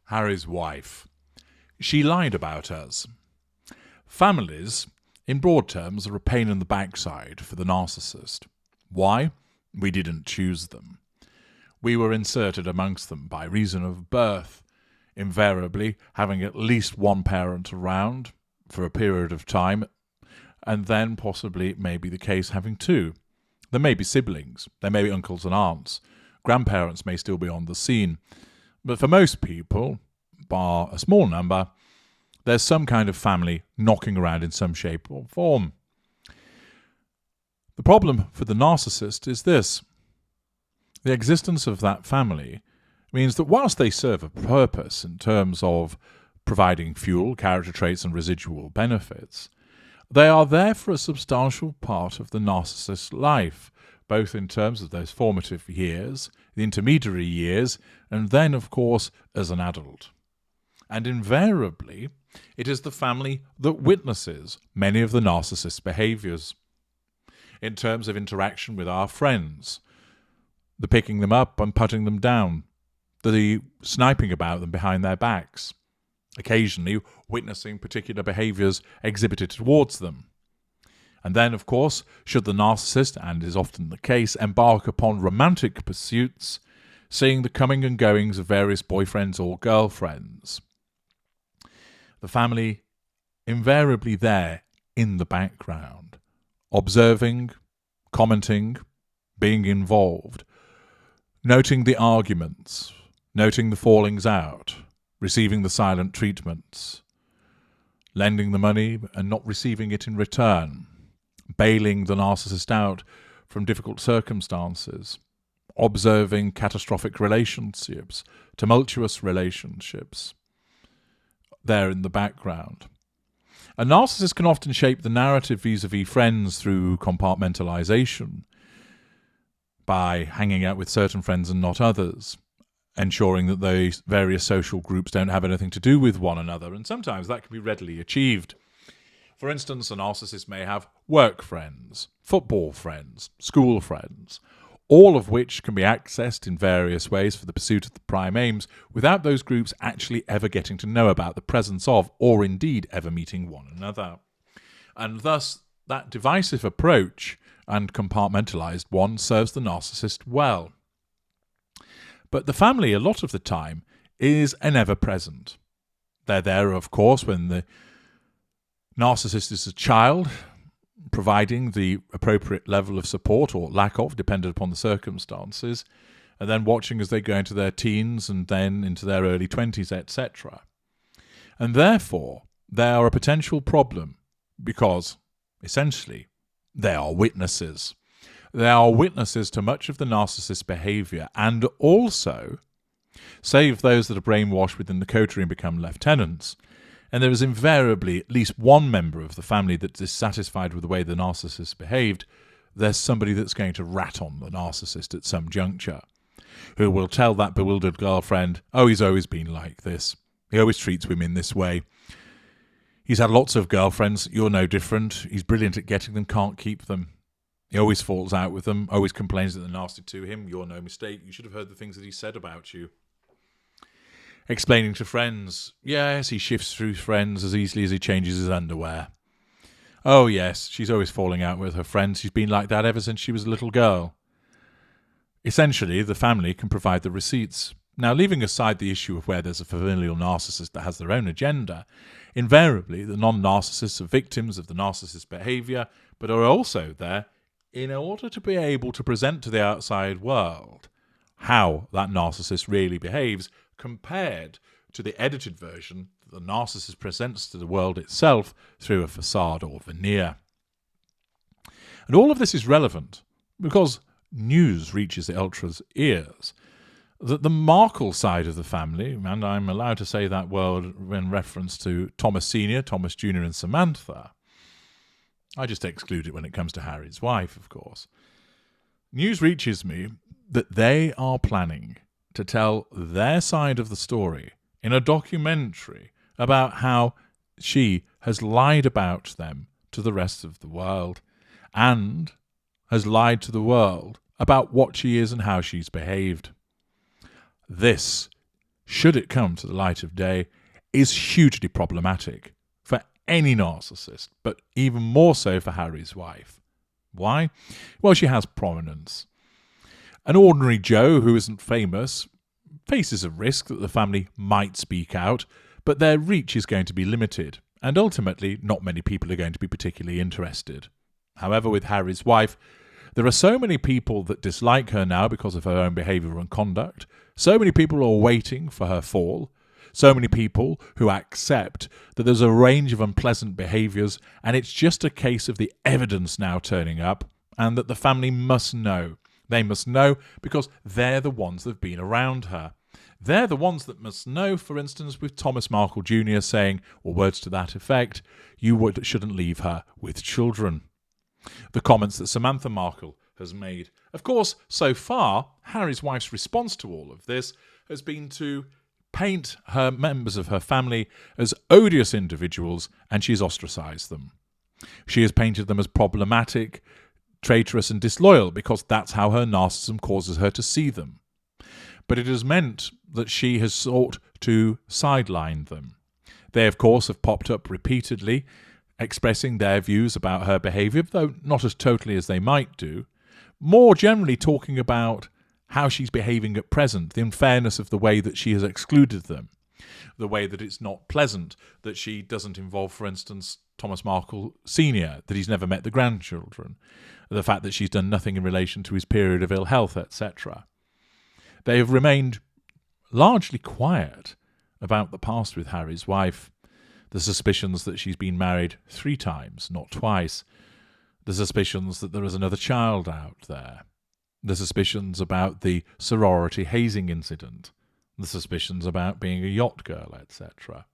Harry's wife. She lied about us. Families, in broad terms, are a pain in the backside for the narcissist. Why? We didn't choose them. We were inserted amongst them by reason of birth, invariably having at least one parent around for a period of time, and then possibly it may be the case having two. There may be siblings, there may be uncles and aunts, grandparents may still be on the scene, but for most people, bar a small number, there's some kind of family knocking around in some shape or form. The problem for the narcissist is this. The existence of that family means that whilst they serve a purpose in terms of providing fuel, character traits and residual benefits, they are there for a substantial part of the narcissist's life, both in terms of those formative years, the intermediary years, and then, of course, as an adult. And invariably, it is the family that witnesses many of the narcissist's behaviours. In terms of interaction with our friends, the picking them up and putting them down, the sniping about them behind their backs, occasionally witnessing particular behaviours exhibited towards them. And then, of course, should the narcissist, and is often the case, embark upon romantic pursuits, seeing the coming and goings of various boyfriends or girlfriends. The family invariably there in the background, observing, commenting, being involved, noting the arguments, noting the fallings out, receiving the silent treatments, lending the money and not receiving it in return, bailing the narcissist out from difficult circumstances, observing catastrophic relationships, tumultuous relationships, there in the background. A narcissist can often shape the narrative vis-à-vis friends through compartmentalization, by hanging out with certain friends and not others, ensuring that those various social groups don't have anything to do with one another, and sometimes that can be readily achieved. For instance, a narcissist may have work friends, football friends, school friends, all of which can be accessed in various ways for the pursuit of the prime aims, without those groups actually ever getting to know about the presence of, or indeed ever meeting one another. And thus, that divisive approach and compartmentalized one serves the narcissist well. But the family, a lot of the time, is an ever-present. They're there, of course, when the narcissist is a child, providing the appropriate level of support or lack of, dependent upon the circumstances, and then watching as they go into their teens and then into their early 20s, etc. And therefore, they are a potential problem because, essentially, they are witnesses. They are witnesses to much of the narcissist's behaviour, and also, save those that are brainwashed within the coterie and become lieutenants, and there is invariably at least one member of the family that's dissatisfied with the way the narcissist behaved, there's somebody that's going to rat on the narcissist at some juncture, who will tell that bewildered girlfriend, oh, he's always been like this. He always treats women this way. He's had lots of girlfriends, you're no different. He's brilliant at getting them, can't keep them. He always falls out with them, always complains that they're nasty to him. You're no mistake. You should have heard the things that he said about you. Explaining to friends, yes, he shifts through friends as easily as he changes his underwear. Oh, yes, she's always falling out with her friends. She's been like that ever since she was a little girl. Essentially, the family can provide the receipts. Now, leaving aside the issue of where there's a familial narcissist that has their own agenda, invariably the non-narcissists are victims of the narcissist's behaviour, but are also there in order to be able to present to the outside world how that narcissist really behaves, compared to the edited version that the narcissist presents to the world itself through a facade or veneer. And all of this is relevant because news reaches the ultra's ears that the Markle side of the family, and I'm allowed to say that word in reference to Thomas Sr., Thomas Jr. and Samantha. I just exclude it when it comes to Harry's wife, of course. News reaches me that they are planning to tell their side of the story in a documentary about how she has lied about them to the rest of the world and has lied to the world about what she is and how she's behaved. This should it come to the light of day, is hugely problematic for any narcissist, but even more so for Harry's wife. Why? Well, she has prominence. An ordinary Joe who isn't famous faces a risk that the family might speak out, but their reach is going to be limited, and ultimately not many people are going to be particularly interested. However, with Harry's wife, there are so many people that dislike her now because of her own behaviour and conduct, so many people who are waiting for her fall, so many people who accept that there's a range of unpleasant behaviours, and it's just a case of the evidence now turning up, and that the family must know. They must know because they're the ones that have been around her. They're the ones that must know, for instance, with Thomas Markle Jr. saying, or words to that effect, you shouldn't leave her with children. The comments that Samantha Markle has made. Of course, so far, Harry's wife's response to all of this has been to paint her members of her family as odious individuals, and she's ostracised them. She has painted them as problematic, traitorous and disloyal because that's how her narcissism causes her to see them. But it has meant that she has sought to sideline them. They, of course, have popped up repeatedly, expressing their views about her behaviour, though not as totally as they might do, more generally talking about how she's behaving at present, the unfairness of the way that she has excluded them, the way that it's not pleasant, that she doesn't involve, for instance, Thomas Markle Sr., that he's never met the grandchildren, the fact that she's done nothing in relation to his period of ill health, etc. They have remained largely quiet about the past with Harry's wife, the suspicions that she's been married 3 times, not twice, the suspicions that there is another child out there, the suspicions about the sorority hazing incident, the suspicions about being a yacht girl, etc.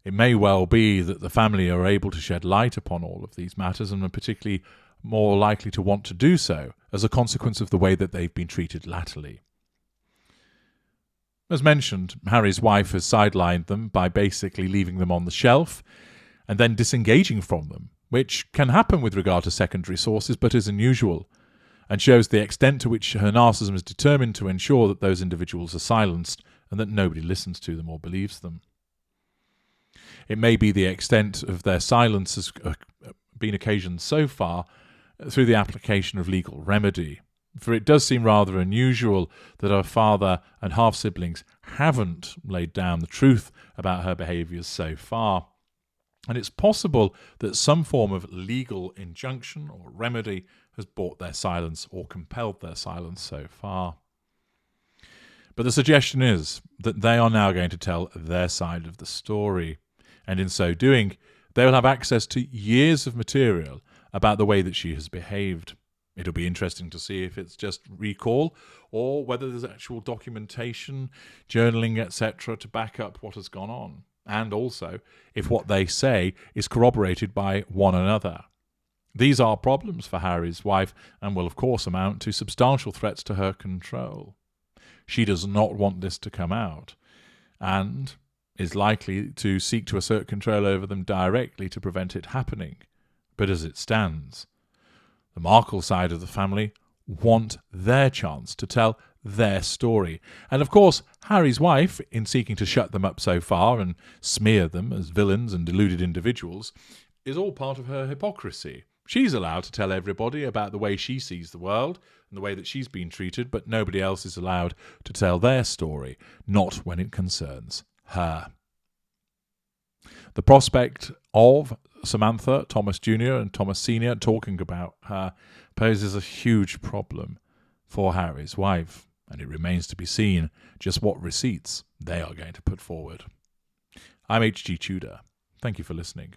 It may well be that the family are able to shed light upon all of these matters and are particularly more likely to want to do so as a consequence of the way that they've been treated latterly. As mentioned, Harry's wife has sidelined them by basically leaving them on the shelf and then disengaging from them, which can happen with regard to secondary sources but is unusual, and shows the extent to which her narcissism is determined to ensure that those individuals are silenced and that nobody listens to them or believes them. It may be the extent of their silence has been occasioned so far through the application of legal remedy, for it does seem rather unusual that her father and half-siblings haven't laid down the truth about her behaviours so far. And it's possible that some form of legal injunction or remedy has brought their silence or compelled their silence so far. But the suggestion is that they are now going to tell their side of the story, and in so doing, they will have access to years of material about the way that she has behaved. It'll be interesting to see if it's just recall or whether there's actual documentation, journaling, etc. to back up what has gone on, and also if what they say is corroborated by one another. These are problems for Harry's wife and will of course amount to substantial threats to her control. She does not want this to come out and is likely to seek to assert control over them directly to prevent it happening. But as it stands, the Markle side of the family want their chance to tell their story. And of course, Harry's wife, in seeking to shut them up so far and smear them as villains and deluded individuals, is all part of her hypocrisy. She's allowed to tell everybody about the way she sees the world and the way that she's been treated, but nobody else is allowed to tell their story, not when it concerns her. The prospect of Samantha, Thomas Jr. and Thomas Sr. talking about her poses a huge problem for Harry's wife, and it remains to be seen just what receipts they are going to put forward. I'm H.G. Tudor. Thank you for listening.